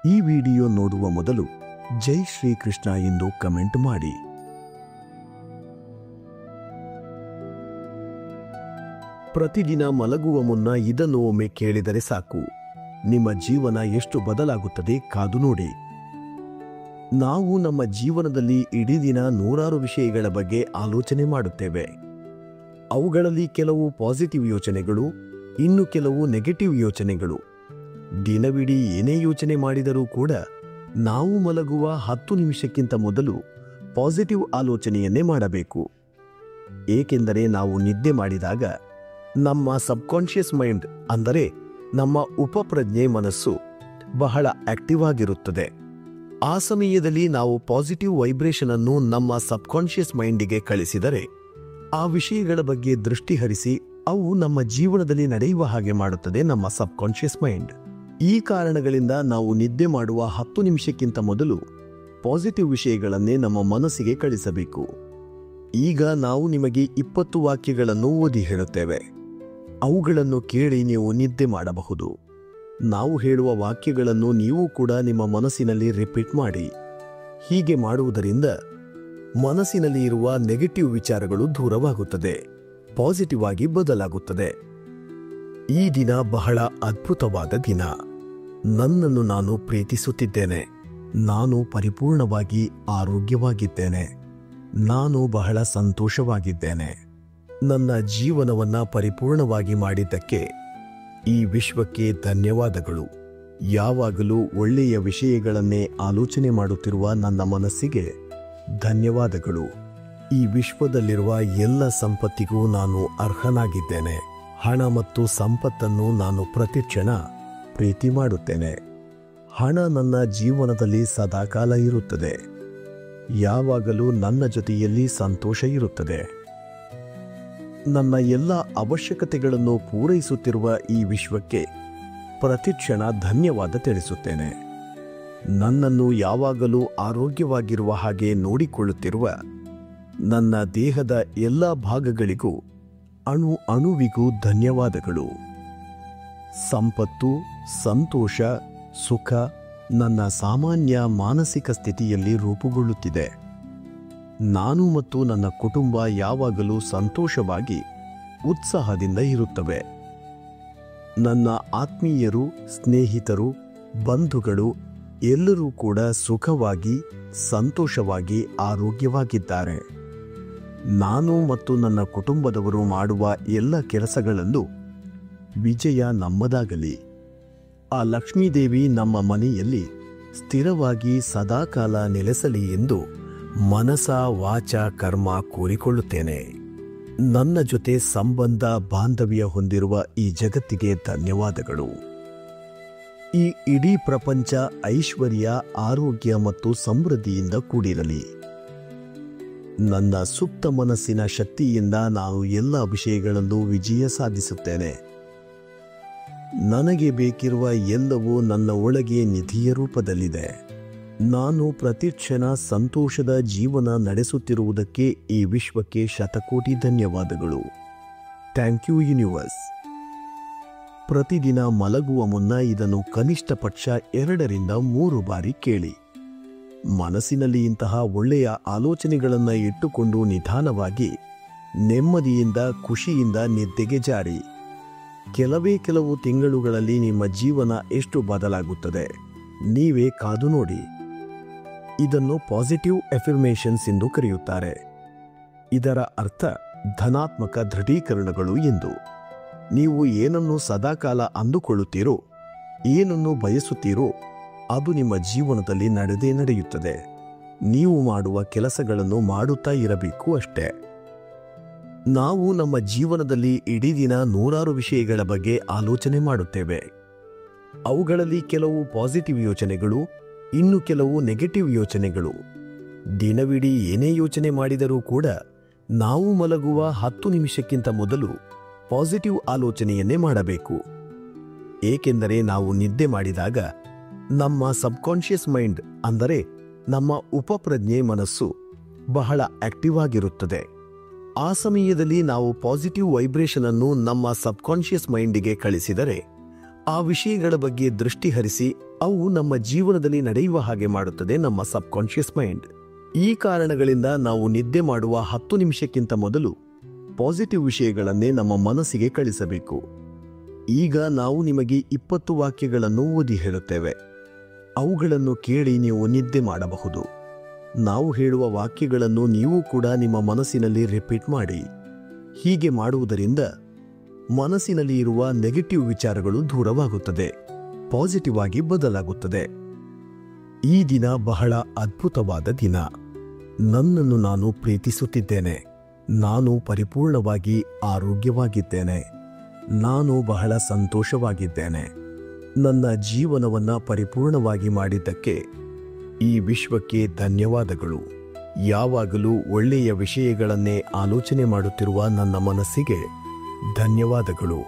ಈ ವಿಡಿಯೋ ನೋಡುವ ಮೊದಲು ಜೈ ಶ್ರೀಕೃಷ್ಣ ಎಂದು ಕಮೆಂಟ್ ಮಾಡಿ. ಪ್ರತಿದಿನ ಮಲಗುವ ಮುನ್ನ ಇದನ್ನು ಒಮ್ಮೆ ಕೇಳಿದರೆ ಸಾಕು, ನಿಮ್ಮ ಜೀವನ ಎಷ್ಟು ಬದಲಾಗುತ್ತದೆ ಕಾದು ನೋಡಿ. ನಾವು ನಮ್ಮ ಜೀವನದಲ್ಲಿ ಇಡೀ ದಿನ ನೂರಾರು ವಿಷಯಗಳ ಬಗ್ಗೆ ಆಲೋಚನೆ ಮಾಡುತ್ತೇವೆ. ಅವುಗಳಲ್ಲಿ ಕೆಲವು ಪಾಸಿಟಿವ್ ಯೋಚನೆಗಳು, ಇನ್ನು ಕೆಲವು ನೆಗೆಟಿವ್ ಯೋಚನೆಗಳು. ದಿನವಿಡೀ ಏನೇ ಯೋಚನೆ ಮಾಡಿದರೂ ಕೂಡ ನಾವು ಮಲಗುವ 10 ನಿಮಿಷಕ್ಕಿಂತ ಮೊದಲು ಪಾಸಿಟಿವ್ ಆಲೋಚನೆಯನ್ನೇ ಮಾಡಬೇಕು. ಏಕೆಂದರೆ ನಾವು ನಿದ್ದೆ ಮಾಡಿದಾಗ ನಮ್ಮ ಸಬ್ಕಾನ್ಷಿಯಸ್ ಮೈಂಡ್ ಅಂದರೆ ನಮ್ಮ ಉಪಪ್ರಜ್ಞೆ ಮನಸ್ಸು ಬಹಳ ಆಕ್ಟಿವ್ ಆಗಿರುತ್ತದೆ. ಆ ಸಮಯದಲ್ಲಿ ನಾವು ಪಾಸಿಟಿವ್ ವೈಬ್ರೇಷನ್ ಅನ್ನು ನಮ್ಮ ಸಬ್ಕಾನ್ಷಿಯಸ್ ಮೈಂಡಿಗೆ ಕಳಿಸಿದರೆ ಆ ವಿಷಯಗಳ ಬಗ್ಗೆ ದೃಷ್ಟಿ ಹರಿಸಿ ಅವು ನಮ್ಮ ಜೀವನದಲ್ಲಿ ನಡೆಯುವ ಹಾಗೆ ಮಾಡುತ್ತದೆ ನಮ್ಮ ಸಬ್ಕಾನ್ಷಿಯಸ್ ಮೈಂಡ್. ಈ ಕಾರಣಗಳಿಂದ ನಾವು ನಿದ್ದೆ ಮಾಡುವ 10 ನಿಮಿಷಕ್ಕಿಂತ ಮೊದಲು ಪಾಸಿಟಿವ್ ವಿಷಯಗಳನ್ನೇ ನಮ್ಮ ಮನಸ್ಸಿಗೆ ಕಳಿಸಬೇಕು. ಈಗ ನಾವು ನಿಮಗೆ 20 ವಾಕ್ಯಗಳನ್ನು ಓದಿ ಹೇಳುತ್ತೇವೆ. ಅವುಗಳನ್ನು ಕೇಳಿ ನೀವು ನಿದ್ದೆ ಮಾಡಬಹುದು. ನಾವು ಹೇಳುವ ವಾಕ್ಯಗಳನ್ನು ನೀವು ಕೂಡ ನಿಮ್ಮ ಮನಸ್ಸಿನಲ್ಲಿ ರಿಪೀಟ್ ಮಾಡಿ. ಹೀಗೆ ಮಾಡುವುದರಿಂದ ಮನಸ್ಸಿನಲ್ಲಿ ಇರುವ ನೆಗೆಟಿವ್ ವಿಚಾರಗಳು ದೂರವಾಗುತ್ತದೆ, ಪಾಸಿಟಿವ್ ಆಗಿ ಬದಲಾಗುತ್ತದೆ. ಈ ದಿನ ಬಹಳ ಅದ್ಭುತವಾದ ದಿನ. ನನ್ನನ್ನು ನಾನು ಪ್ರೀತಿಸುತ್ತಿದ್ದೇನೆ. ನಾನು ಪರಿಪೂರ್ಣವಾಗಿ ಆರೋಗ್ಯವಾಗಿದ್ದೇನೆ. ನಾನು ಬಹಳ ಸಂತೋಷವಾಗಿದ್ದೇನೆ. ನನ್ನ ಜೀವನವನ್ನು ಪರಿಪೂರ್ಣವಾಗಿ ಮಾಡಿದ್ದಕ್ಕೆ ಈ ವಿಶ್ವಕ್ಕೆ ಧನ್ಯವಾದಗಳು. ಯಾವಾಗಲೂ ಒಳ್ಳೆಯ ವಿಷಯಗಳನ್ನೇ ಆಲೋಚನೆ ಮಾಡುತ್ತಿರುವ ನನ್ನ ಮನಸ್ಸಿಗೆ ಧನ್ಯವಾದಗಳು. ಈ ವಿಶ್ವದಲ್ಲಿರುವ ಎಲ್ಲ ಸಂಪತ್ತಿಗೂ ನಾನು ಅರ್ಹನಾಗಿದ್ದೇನೆ. ಹಣ ಮತ್ತು ಸಂಪತ್ತನ್ನು ನಾನು ಪ್ರತಿಕ್ಷಣ ಪ್ರೀತಿ ಮಾಡುತ್ತೇನೆ. ಹಣ ನನ್ನ ಜೀವನದಲ್ಲಿ ಸದಾಕಾಲ ಇರುತ್ತದೆ. ಯಾವಾಗಲೂ ನನ್ನ ಜೊತೆಯಲ್ಲಿ ಸಂತೋಷ ಇರುತ್ತದೆ. ನನ್ನ ಎಲ್ಲ ಅವಶ್ಯಕತೆಗಳನ್ನು ಪೂರೈಸುತ್ತಿರುವ ಈ ವಿಶ್ವಕ್ಕೆ ಪ್ರತಿಕ್ಷಣ ಧನ್ಯವಾದ ತಿಳಿಸುತ್ತೇನೆ. ನನ್ನನ್ನು ಯಾವಾಗಲೂ ಆರೋಗ್ಯವಾಗಿರುವ ಹಾಗೆ ನೋಡಿಕೊಳ್ಳುತ್ತಿರುವ ನನ್ನ ದೇಹದ ಎಲ್ಲ ಭಾಗಗಳಿಗೂ ಅಣುವಿಗೂ ಧನ್ಯವಾದಗಳು. ಸಂಪತ್ತು, ಸಂತೋಷ, ಸುಖ ನನ್ನ ಸಾಮಾನ್ಯ ಮಾನಸಿಕ ಸ್ಥಿತಿಯಲ್ಲಿ ರೂಪುಗೊಳ್ಳುತ್ತಿದೆ. ನಾನು ಮತ್ತು ನನ್ನ ಕುಟುಂಬ ಯಾವಾಗಲೂ ಸಂತೋಷವಾಗಿ ಉತ್ಸಾಹದಿಂದ ಇರುತ್ತವೆ. ನನ್ನ ಆತ್ಮೀಯರು, ಸ್ನೇಹಿತರು, ಬಂಧುಗಳು ಎಲ್ಲರೂ ಕೂಡ ಸುಖವಾಗಿ, ಸಂತೋಷವಾಗಿ, ಆರೋಗ್ಯವಾಗಿದ್ದಾರೆ. ನಾನು ಮತ್ತು ನನ್ನ ಕುಟುಂಬದವರು ಮಾಡುವ ಎಲ್ಲ ಕೆಲಸಗಳಲ್ಲೂ ವಿಜಯ ನಮ್ಮದಾಗಲಿ. ಆ ಲಕ್ಷ್ಮೀದೇವಿ ನಮ್ಮ ಮನೆಯಲ್ಲಿ ಸ್ಥಿರವಾಗಿ ಸದಾಕಾಲ ನೆಲೆಸಲಿ ಎಂದು ಮನಸ, ವಾಚ, ಕರ್ಮ ಕೋರಿಕೊಳ್ಳುತ್ತೇನೆ. ನನ್ನ ಜೊತೆ ಸಂಬಂಧ, ಬಾಂಧವ್ಯ ಹೊಂದಿರುವ ಈ ಜಗತ್ತಿಗೆ ಧನ್ಯವಾದಗಳು. ಈ ಇಡೀ ಪ್ರಪಂಚ ಐಶ್ವರ್ಯ, ಆರೋಗ್ಯ ಮತ್ತು ಸಮೃದ್ಧಿಯಿಂದ ಕೂಡಿರಲಿ. ನನ್ನ ಸುಪ್ತ ಮನಸ್ಸಿನ ಶಕ್ತಿಯಿಂದ ನಾನು ಎಲ್ಲ ವಿಷಯಗಳಲ್ಲೂ ವಿಜಯ ಸಾಧಿಸುತ್ತೇನೆ. ನನಗೆ ಬೇಕಿರುವ ಎಲ್ಲವೂ ನನ್ನ ಒಳಗೆ ನಿಧಿಯ ರೂಪದಲ್ಲಿದೆ. ನಾನು ಪ್ರತಿಕ್ಷಣ ಸಂತೋಷದ ಜೀವನ ನಡೆಸುತ್ತಿರುವುದಕ್ಕೆ ಈ ವಿಶ್ವಕ್ಕೆ ಶತಕೋಟಿ ಧನ್ಯವಾದಗಳು. Thank you universe. ಪ್ರತಿದಿನ ಮಲಗುವ ಮುನ್ನ ಇದನ್ನು ಕನಿಷ್ಠ ಪಕ್ಷ 2 ರಿಂದ 3 ಬಾರಿ ಕೇಳಿ. ಮನಸ್ಸಿನಲ್ಲಿ ಇಂತಹ ಒಳ್ಳೆಯ ಆಲೋಚನೆಗಳನ್ನು ಇಟ್ಟುಕೊಂಡು ನಿಧಾನವಾಗಿ, ನೆಮ್ಮದಿಯಿಂದ, ಖುಷಿಯಿಂದ ನಿದ್ದೆಗೆ ಜಾರಿ. ಕೆಲವು ತಿಂಗಳುಗಳಲ್ಲಿ ನಿಮ್ಮ ಜೀವನ ಎಷ್ಟು ಬದಲಾಗುತ್ತದೆ ನೀವೇ ಕಾದು ನೋಡಿ. ಇದನ್ನು ಪಾಸಿಟಿವ್ ಎಫರ್ಮೇಷನ್ಸ್ ಎಂದು ಕರೆಯುತ್ತಾರೆ. ಇದರ ಅರ್ಥ ಧನಾತ್ಮಕ ದೃಢೀಕರಣಗಳು ಎಂದು. ನೀವು ಏನನ್ನು ಸದಾಕಾಲ ಅಂದುಕೊಳ್ಳುತ್ತೀರೋ, ಏನನ್ನು ಬಯಸುತ್ತೀರೋ ಅದು ನಿಮ್ಮ ಜೀವನದಲ್ಲಿ ನಡೆಯುತ್ತದೆ. ನೀವು ಮಾಡುವ ಕೆಲಸಗಳನ್ನು ಮಾಡುತ್ತಾ ಇರಬೇಕು ಅಷ್ಟೇ. ನಾವು ನಮ್ಮ ಜೀವನದಲ್ಲಿ ಇಡೀ ದಿನ ನೂರಾರು ವಿಷಯಗಳ ಬಗ್ಗೆ ಆಲೋಚನೆ ಮಾಡುತ್ತೇವೆ. ಅವುಗಳಲ್ಲಿ ಕೆಲವು ಪಾಸಿಟಿವ್ ಯೋಚನೆಗಳು, ಇನ್ನು ಕೆಲವು ನೆಗೆಟಿವ್ ಯೋಚನೆಗಳು. ದಿನವಿಡೀ ಏನೇ ಯೋಚನೆ ಮಾಡಿದರೂ ಕೂಡ ನಾವು ಮಲಗುವ 10 ನಿಮಿಷಕ್ಕಿಂತ ಮೊದಲು ಪಾಸಿಟಿವ್ ಆಲೋಚನೆಯನ್ನೇ ಮಾಡಬೇಕು. ಏಕೆಂದರೆ ನಾವು ನಿದ್ದೆ ಮಾಡಿದಾಗ ನಮ್ಮ ಸಬ್ಕಾನ್ಷಿಯಸ್ ಮೈಂಡ್ ಅಂದರೆ ನಮ್ಮ ಉಪಪ್ರಜ್ಞೆ ಮನಸ್ಸು ಬಹಳ ಆಕ್ಟಿವ್ ಆಗಿರುತ್ತದೆ. ಆ ಸಮಯದಲ್ಲಿ ನಾವು ಪಾಸಿಟಿವ್ ವೈಬ್ರೇಷನ್ ಅನ್ನು ನಮ್ಮ ಸಬ್ಕಾನ್ಷಿಯಸ್ ಮೈಂಡಿಗೆ ಕಳಿಸಿದರೆ ಆ ವಿಷಯಗಳ ಬಗ್ಗೆ ದೃಷ್ಟಿ ಹರಿಸಿ ಅವು ನಮ್ಮ ಜೀವನದಲ್ಲಿ ನಡೆಯುವ ಹಾಗೆ ಮಾಡುತ್ತದೆ ನಮ್ಮ ಸಬ್ಕಾನ್ಷಿಯಸ್ ಮೈಂಡ್. ಈ ಕಾರಣಗಳಿಂದ ನಾವು ನಿದ್ದೆ ಮಾಡುವ 10 ನಿಮಿಷಕ್ಕಿಂತ ಮೊದಲು ಪಾಸಿಟಿವ್ ವಿಷಯಗಳನ್ನೇ ನಮ್ಮ ಮನಸ್ಸಿಗೆ ಕಳಿಸಬೇಕು. ಈಗ ನಾವು ನಿಮಗೆ 20 ವಾಕ್ಯಗಳನ್ನು ಓದಿ ಹೇಳುತ್ತೇವೆ. ಅವುಗಳನ್ನು ಕೇಳಿ ನೀವು ನಿದ್ದೆ ಮಾಡಬಹುದು. ನಾವು ಹೇಳುವ ವಾಕ್ಯಗಳನ್ನು ನೀವು ಕೂಡ ನಿಮ್ಮ ಮನಸ್ಸಿನಲ್ಲಿ ರಿಪೀಟ್ ಮಾಡಿ. ಹೀಗೆ ಮಾಡುವುದರಿಂದ ಮನಸ್ಸಿನಲ್ಲಿ ಇರುವ ನೆಗೆಟಿವ್ ವಿಚಾರಗಳು ದೂರವಾಗುತ್ತದೆ, ಪಾಸಿಟಿವ್ ಆಗಿ ಬದಲಾಗುತ್ತದೆ. ಈ ದಿನ ಬಹಳ ಅದ್ಭುತವಾದ ದಿನ. ನನ್ನನ್ನು ನಾನು ಪ್ರೀತಿಸುತ್ತಿದ್ದೇನೆ. ನಾನು ಪರಿಪೂರ್ಣವಾಗಿ ಆರೋಗ್ಯವಾಗಿದ್ದೇನೆ. ನಾನು ಬಹಳ ಸಂತೋಷವಾಗಿದ್ದೇನೆ. ನನ್ನ ಜೀವನವನ್ನು ಪರಿಪೂರ್ಣವಾಗಿ ಮಾಡಿದ್ದಕ್ಕೆ ಈ ವಿಶ್ವಕ್ಕೆ ಧನ್ಯವಾದಗಳು. ಯಾವಾಗಲೂ ಒಳ್ಳೆಯ ವಿಷಯಗಳನ್ನೇ ಆಲೋಚನೆ ಮಾಡುತ್ತಿರುವ ನನ್ನ ಮನಸ್ಸಿಗೆ ಧನ್ಯವಾದಗಳು.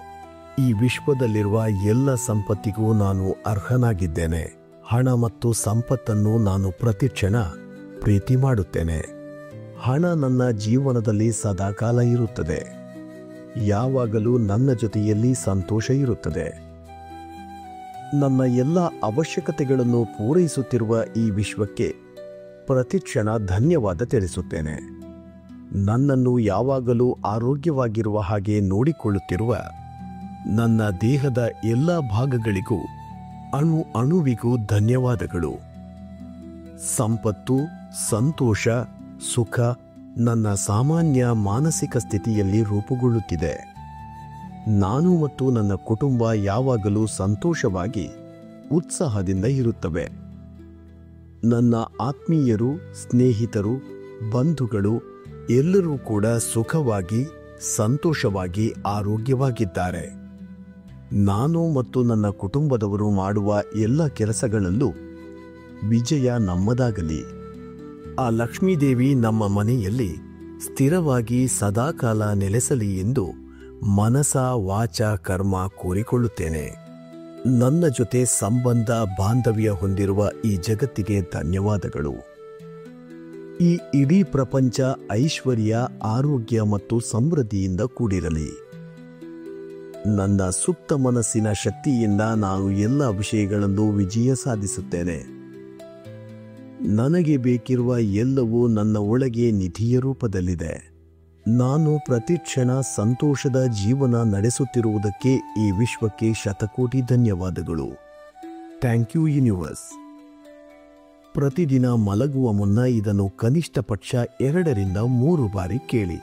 ಈ ವಿಶ್ವದಲ್ಲಿರುವ ಎಲ್ಲ ಸಂಪತ್ತಿಗೂ ನಾನು ಅರ್ಹನಾಗಿದ್ದೇನೆ. ಹಣ ಮತ್ತು ಸಂಪತ್ತನ್ನು ನಾನು ಪ್ರತಿಕ್ಷಣ ಪ್ರೀತಿ ಮಾಡುತ್ತೇನೆ. ಹಣ ನನ್ನ ಜೀವನದಲ್ಲಿ ಸದಾಕಾಲ ಇರುತ್ತದೆ. ಯಾವಾಗಲೂ ನನ್ನ ಜೊತೆಯಲ್ಲಿ ಸಂತೋಷ ಇರುತ್ತದೆ. ನನ್ನ ಎಲ್ಲ ಅವಶ್ಯಕತೆಗಳನ್ನು ಪೂರೈಸುತ್ತಿರುವ ಈ ವಿಶ್ವಕ್ಕೆ ಪ್ರತಿಕ್ಷಣ ಧನ್ಯವಾದ ತಿಳಿಸುತ್ತೇನೆ. ನನ್ನನ್ನು ಯಾವಾಗಲೂ ಆರೋಗ್ಯವಾಗಿರುವ ಹಾಗೆ ನೋಡಿಕೊಳ್ಳುತ್ತಿರುವ ನನ್ನ ದೇಹದ ಎಲ್ಲ ಭಾಗಗಳಿಗೂ ಅಣುವಿಗೂ ಧನ್ಯವಾದಗಳು. ಸಂಪತ್ತು, ಸಂತೋಷ, ಸುಖ ನನ್ನ ಸಾಮಾನ್ಯ ಮಾನಸಿಕ ಸ್ಥಿತಿಯಲ್ಲಿ ರೂಪುಗೊಳ್ಳುತ್ತಿದೆ. ನಾನು ಮತ್ತು ನನ್ನ ಕುಟುಂಬ ಯಾವಾಗಲೂ ಸಂತೋಷವಾಗಿ ಉತ್ಸಾಹದಿಂದ ಇರುತ್ತವೆ. ನನ್ನ ಆತ್ಮೀಯರು, ಸ್ನೇಹಿತರು, ಬಂಧುಗಳು ಎಲ್ಲರೂ ಕೂಡ ಸುಖವಾಗಿ, ಸಂತೋಷವಾಗಿ, ಆರೋಗ್ಯವಾಗಿದ್ದಾರೆ. ನಾನು ಮತ್ತು ನನ್ನ ಕುಟುಂಬದವರು ಮಾಡುವ ಎಲ್ಲ ಕೆಲಸಗಳಲ್ಲೂ ವಿಜಯ ನಮ್ಮದಾಗಲಿ. ಆ ಲಕ್ಷ್ಮೀದೇವಿ ನಮ್ಮ ಮನೆಯಲ್ಲಿ ಸ್ಥಿರವಾಗಿ ಸದಾಕಾಲ ನೆಲೆಸಲಿ ಎಂದು ಮನಸ, ವಾಚ, ಕರ್ಮ ಕೋರಿಕೊಳ್ಳುತ್ತೇನೆ. ನನ್ನ ಜೊತೆ ಸಂಬಂಧ, ಬಾಂಧವ್ಯ ಹೊಂದಿರುವ ಈ ಜಗತ್ತಿಗೆ ಧನ್ಯವಾದಗಳು. ಈ ಇಡೀ ಪ್ರಪಂಚ ಐಶ್ವರ್ಯ, ಆರೋಗ್ಯ ಮತ್ತು ಸಮೃದ್ಧಿಯಿಂದ ಕೂಡಿರಲಿ. ನನ್ನ ಸುಪ್ತ ಮನಸ್ಸಿನ ಶಕ್ತಿಯಿಂದ ನಾನು ಎಲ್ಲ ವಿಷಯಗಳಲ್ಲೂ ವಿಜಯ ಸಾಧಿಸುತ್ತೇನೆ. ನನಗೆ ಬೇಕಿರುವ ಎಲ್ಲವೂ ನನ್ನ ಒಳಗೆ ನಿಧಿಯ ರೂಪದಲ್ಲಿದೆ. ನಾನು ಪ್ರತಿಕ್ಷಣ ಸಂತೋಷದ ಜೀವನ ನಡೆಸುತ್ತಿರುವುದಕ್ಕೆ ಈ ವಿಶ್ವಕ್ಕೆ ಶತಕೋಟಿ ಧನ್ಯವಾದಗಳು. Thank you universe. ಪ್ರತಿದಿನ ಮಲಗುವ ಮುನ್ನ ಇದನ್ನು ಕನಿಷ್ಠ ಪಕ್ಷ 2 ರಿಂದ 3 ಬಾರಿ ಕೇಳಿ.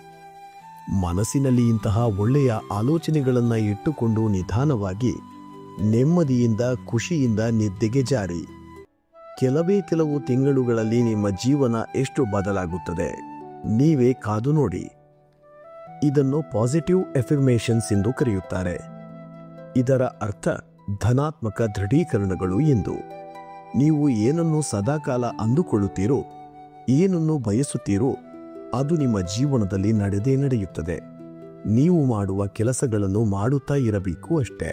ಮನಸ್ಸಿನಲ್ಲಿ ಇಂತಹ ಒಳ್ಳೆಯ ಆಲೋಚನೆಗಳನ್ನು ಇಟ್ಟುಕೊಂಡು ನಿಧಾನವಾಗಿ, ನೆಮ್ಮದಿಯಿಂದ, ಖುಷಿಯಿಂದ ನಿದ್ದೆಗೆ ಜಾರಿ. ಕೆಲವು ತಿಂಗಳುಗಳಲ್ಲಿ ನಿಮ್ಮ ಜೀವನ ಎಷ್ಟು ಬದಲಾಗುತ್ತದೆ ನೀವೇ ಕಾದು ನೋಡಿ. ಇದನ್ನು ಪಾಸಿಟಿವ್ ಎಫರ್ಮೇಷನ್ಸ್ ಎಂದು ಕರೆಯುತ್ತಾರೆ. ಇದರ ಅರ್ಥ ಧನಾತ್ಮಕ ದೃಢೀಕರಣಗಳು ಎಂದು. ನೀವು ಏನನ್ನು ಸದಾಕಾಲ ಅಂದುಕೊಳ್ಳುತ್ತೀರೋ, ಏನನ್ನು ಬಯಸುತ್ತೀರೋ ಅದು ನಿಮ್ಮ ಜೀವನದಲ್ಲಿ ನಡೆಯುತ್ತದೆ. ನೀವು ಮಾಡುವ ಕೆಲಸಗಳನ್ನು ಮಾಡುತ್ತಾ ಇರಬೇಕು ಅಷ್ಟೇ.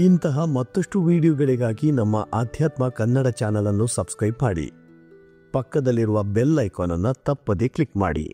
ಇಂತಹ ಮತ್ತಷ್ಟು ವಿಡಿಯೋಗಳಿಗಾಗಿ ನಮ್ಮ ಆಧ್ಯಾತ್ಮ ಕನ್ನಡ ಚಾನಲ್ ಅನ್ನು ಸಬ್ಸ್ಕ್ರೈಬ್ ಮಾಡಿ. ಪಕ್ಕದಲ್ಲಿರುವ ಬೆಲ್ ಐಕಾನ್ ಅನ್ನು ತಪ್ಪದೇ ಕ್ಲಿಕ್ ಮಾಡಿ.